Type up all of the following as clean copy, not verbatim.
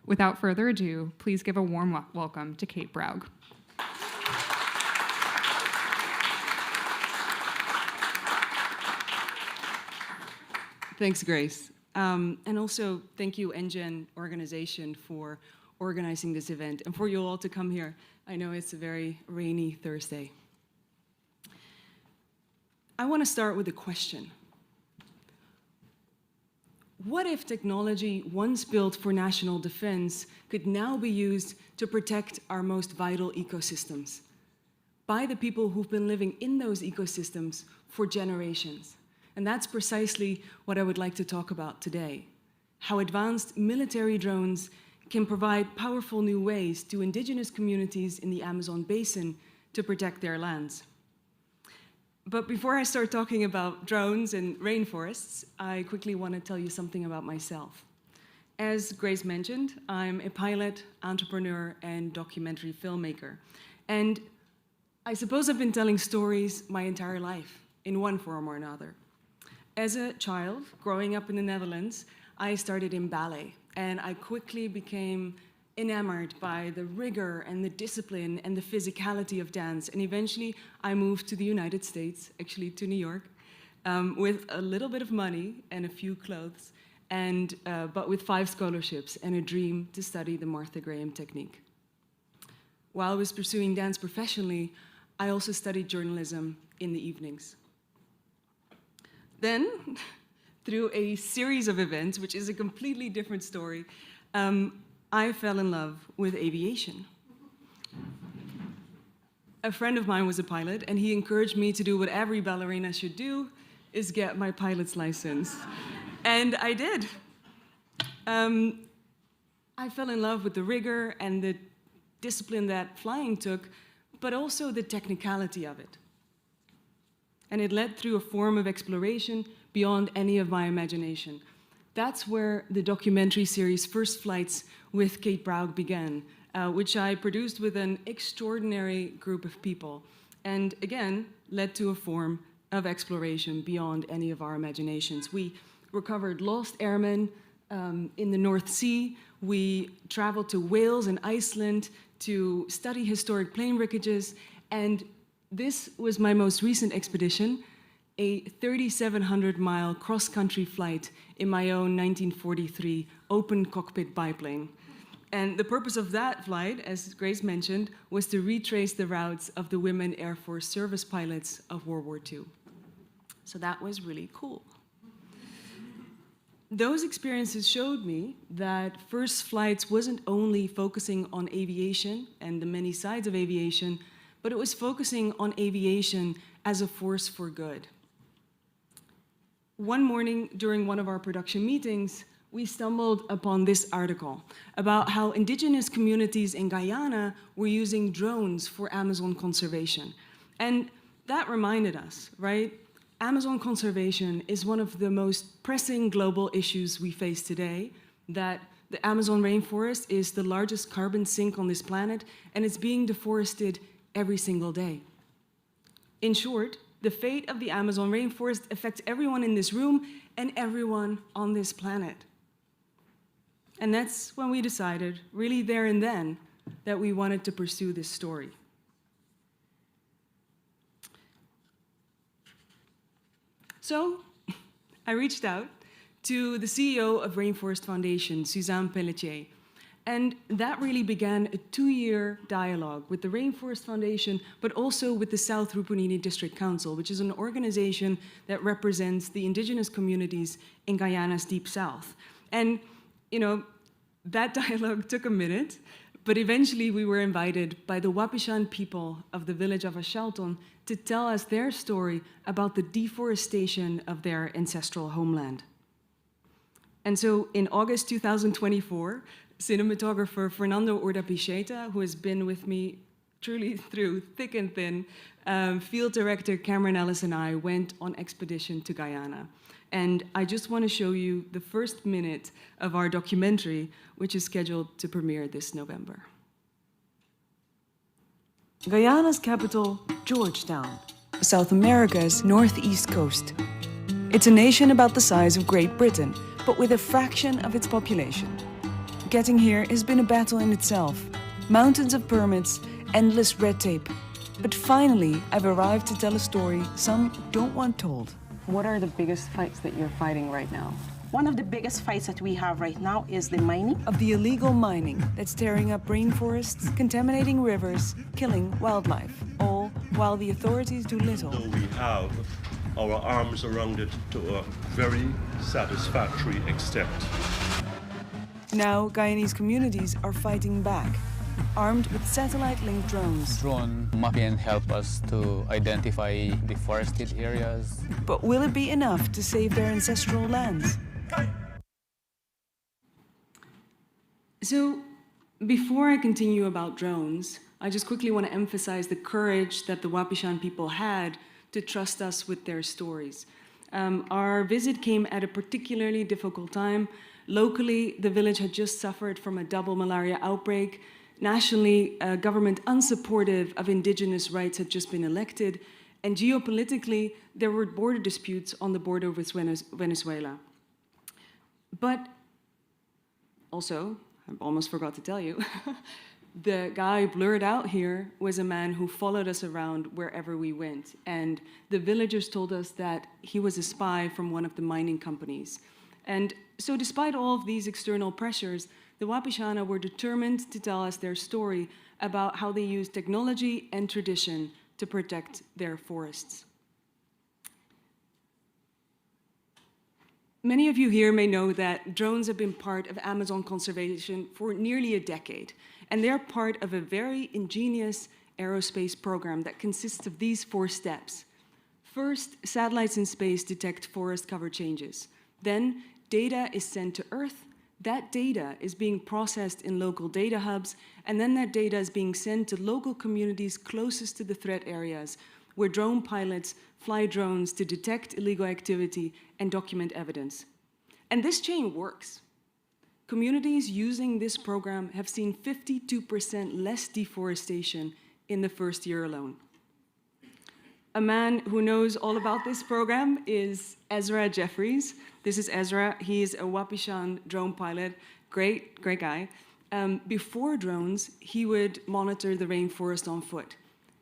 Without further ado, please give a warm welcome to Kate Broug. Thanks, Grace. And also, thank you, NGen organization, for organizing this event and for you all to come here. I know it's a very rainy Thursday. I want to start with a question. What if technology once built for national defense could now be used to protect our most vital ecosystems by the people who've been living in those ecosystems for generations? And that's precisely what I would like to talk about today. How advanced military drones can provide powerful new ways to indigenous communities in the Amazon basin to protect their lands. But before I start talking about drones and rainforests, I quickly want to tell you something about myself. As Grace mentioned, I'm a pilot, entrepreneur, and documentary filmmaker. And I suppose I've been telling stories my entire life in one form or another. As a child, growing up in the Netherlands, I started in ballet, and I quickly became enamored by the rigor and the discipline and the physicality of dance. And eventually, I moved to the United States, actually to New York, with a little bit of money and a few clothes, but with 5 scholarships and a dream to study the Martha Graham technique. While I was pursuing dance professionally, I also studied journalism in the evenings. Then, through a series of events, which is a completely different story, I fell in love with aviation. A friend of mine was a pilot, and he encouraged me to do what every ballerina should do, is get my pilot's license. And I did. I fell in love with the rigor and the discipline that flying took, but also the technicality of it. And it led through a form of exploration beyond any of my imagination. That's where the documentary series First Flights with Kate Broug began, which I produced with an extraordinary group of people, and again, led to a form of exploration beyond any of our imaginations. We recovered lost airmen in the North Sea. We traveled to Wales and Iceland to study historic plane wreckages, and this was my most recent expedition, a 3,700-mile cross-country flight in my own 1943 open cockpit biplane. And the purpose of that flight, as Grace mentioned, was to retrace the routes of the women Air Force service pilots of World War II. So that was really cool. Those experiences showed me that First Flights wasn't only focusing on aviation and the many sides of aviation, but it was focusing on aviation as a force for good. One morning during one of our production meetings, we stumbled upon this article about how indigenous communities in Guyana were using drones for Amazon conservation. And that reminded us, right? Amazon conservation is one of the most pressing global issues we face today, that the Amazon rainforest is the largest carbon sink on this planet, and it's being deforested every single day. In short, the fate of the Amazon rainforest affects everyone in this room and everyone on this planet. And that's when we decided, really there and then, that we wanted to pursue this story. So I reached out to the CEO of Rainforest Foundation, Suzanne Pelletier, and that really began a 2-year dialogue with the Rainforest Foundation, but also with the South Rupunini District Council, which is an organization that represents the indigenous communities in Guyana's Deep South. And, you know, that dialogue took a minute, but eventually we were invited by the Wapichan people of the village of Ashalton to tell us their story about the deforestation of their ancestral homeland. And so in August 2024, cinematographer Fernando Urdapicheta, who has been with me truly through thick and thin, field director Cameron Ellis and I went on expedition to Guyana. And I just want to show you the first minute of our documentary, which is scheduled to premiere this November. Guyana's capital, Georgetown, South America's northeast coast. It's a nation about the size of Great Britain, but with a fraction of its population. Getting here has been a battle in itself. Mountains of permits, endless red tape. But finally, I've arrived to tell a story some don't want told. What are the biggest fights that you're fighting right now? One of the biggest fights that we have right now is the mining. Of the illegal mining that's tearing up rainforests, contaminating rivers, killing wildlife, all while the authorities do little. So we have our arms around it to a very satisfactory extent. Now, Guyanese communities are fighting back, armed with satellite-linked drones. Drone mapping help us to identify deforested areas. But will it be enough to save their ancestral lands? So, before I continue about drones, I just quickly want to emphasize the courage that the Wapichan people had to trust us with their stories. Our visit came at a particularly difficult time. Locally, the village had just suffered from a double malaria outbreak. Nationally, a government unsupportive of indigenous rights had just been elected. And geopolitically, there were border disputes on the border with Venezuela. But also, I almost forgot to tell you, the guy blurred out here was a man who followed us around wherever we went. And the villagers told us that he was a spy from one of the mining companies. And so despite all of these external pressures, the Wapichan were determined to tell us their story about how they use technology and tradition to protect their forests. Many of you here may know that drones have been part of Amazon conservation for nearly a decade, and they're part of a very ingenious aerospace program that consists of these 4 steps. First, satellites in space detect forest cover changes. Then, data is sent to Earth. That data is being processed in local data hubs, and then that data is being sent to local communities closest to the threat areas, where drone pilots fly drones to detect illegal activity and document evidence. And this chain works. Communities using this program have seen 52% less deforestation in the first year alone. A man who knows all about this program is Ezra Jeffries. This is Ezra. He is a Wapichan drone pilot. Great guy. Before drones, he would monitor the rainforest on foot,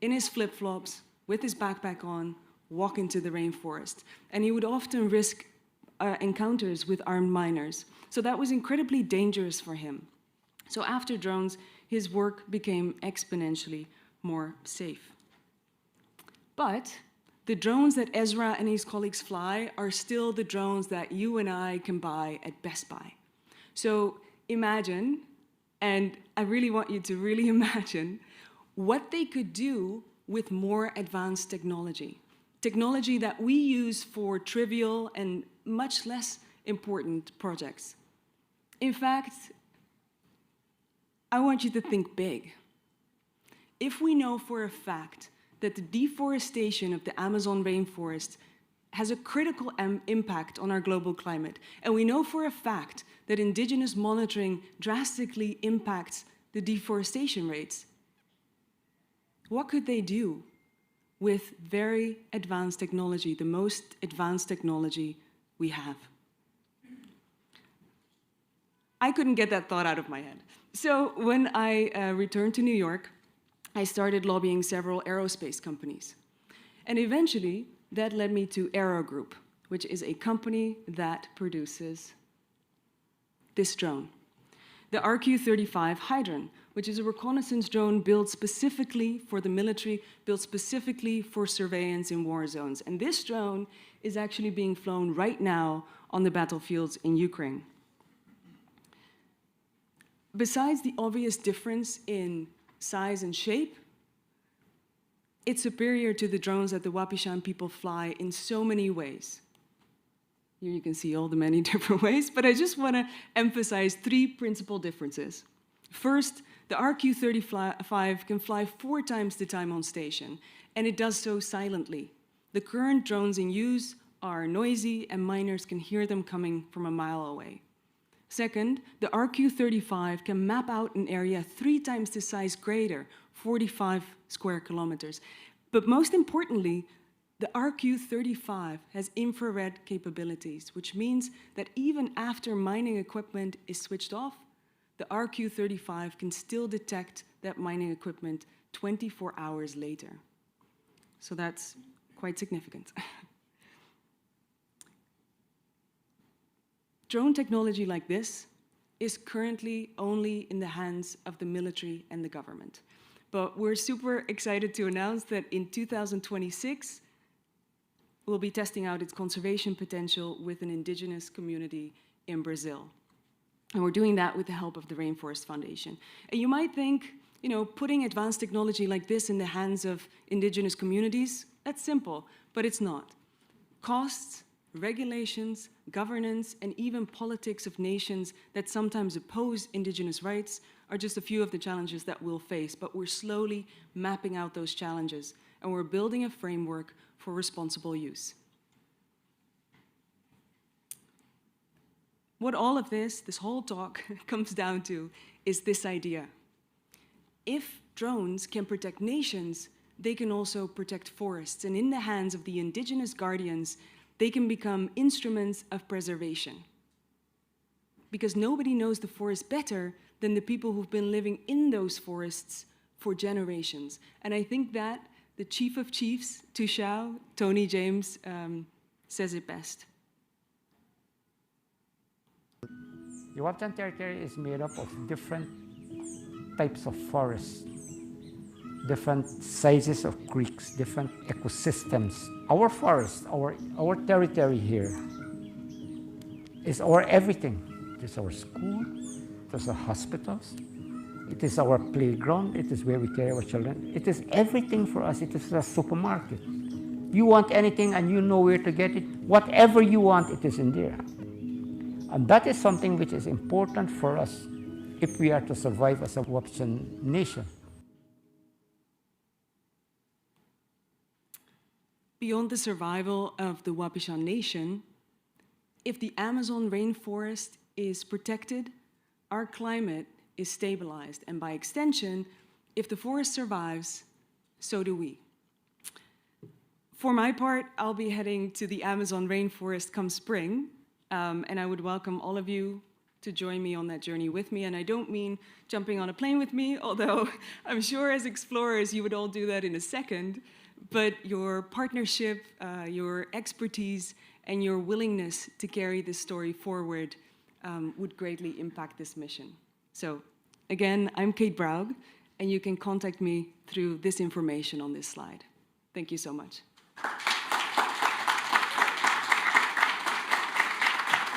in his flip-flops, with his backpack on, walk into the rainforest. And he would often risk encounters with armed miners. So that was incredibly dangerous for him. So after drones, his work became exponentially more safe. But the drones that Ezra and his colleagues fly are still the drones that you and I can buy at Best Buy. So imagine, and I really want you to really imagine, what they could do with more advanced technology. Technology that we use for trivial and much less important projects. In fact, I want you to think big. If we know for a fact that the deforestation of the Amazon rainforest has a critical impact on our global climate, and we know for a fact that indigenous monitoring drastically impacts the deforestation rates, what could they do with very advanced technology, the most advanced technology we have? I couldn't get that thought out of my head. So when I returned to New York, I started lobbying several aerospace companies. And eventually, that led me to Aero Group, which is a company that produces this drone, the RQ-35 Hydron, which is a reconnaissance drone built specifically for the military, built specifically for surveillance in war zones. And this drone is actually being flown right now on the battlefields in Ukraine. Besides the obvious difference in size and shape, it's superior to the drones that the Wapichan people fly in so many ways. Here you can see all the many different ways, but I just want to emphasize 3 principal differences. First, the RQ-35 can fly 4 times the time on station, and it does so silently. The current drones in use are noisy, and miners can hear them coming from a mile away. Second, the RQ-35 can map out an area 3 times the size greater, 45 square kilometers. But most importantly, the RQ-35 has infrared capabilities, which means that even after mining equipment is switched off, the RQ-35 can still detect that mining equipment 24 hours later. So that's quite significant. Drone technology like this is currently only in the hands of the military and the government. But we're super excited to announce that in 2026, we'll be testing out its conservation potential with an indigenous community in Brazil. And we're doing that with the help of the Rainforest Foundation. And you might think, putting advanced technology like this in the hands of indigenous communities, that's simple, but it's not. Costs, regulations, governance, and even politics of nations that sometimes oppose indigenous rights are just a few of the challenges that we'll face, but we're slowly mapping out those challenges, and we're building a framework for responsible use. What all of this whole talk, comes down to is this idea. If drones can protect nations, they can also protect forests, and in the hands of the indigenous guardians, they can become instruments of preservation. Because nobody knows the forest better than the people who've been living in those forests for generations. And I think that the Chief of Chiefs, Tushao, Tony James, says it best. The Wapichan territory is made up of different types of forests, different sizes of creeks, different ecosystems. Our forest, our territory here is our everything. It is our school, it is our hospitals, it is our playground, it is where we carry our children. It is everything for us. It is a supermarket. You want anything and you know where to get it. Whatever you want, it is in there. And that is something which is important for us if we are to survive as a Wapichan nation. Beyond the survival of the Wapichan nation, if the Amazon rainforest is protected, our climate is stabilized. And by extension, if the forest survives, so do we. For my part, I'll be heading to the Amazon rainforest come spring, and I would welcome all of you to join me on that journey with me. And I don't mean jumping on a plane with me, although I'm sure as explorers you would all do that in a second. But your partnership, your expertise, and your willingness to carry this story forward would greatly impact this mission. So again, I'm Kate Broug, and you can contact me through this information on this slide. Thank you so much.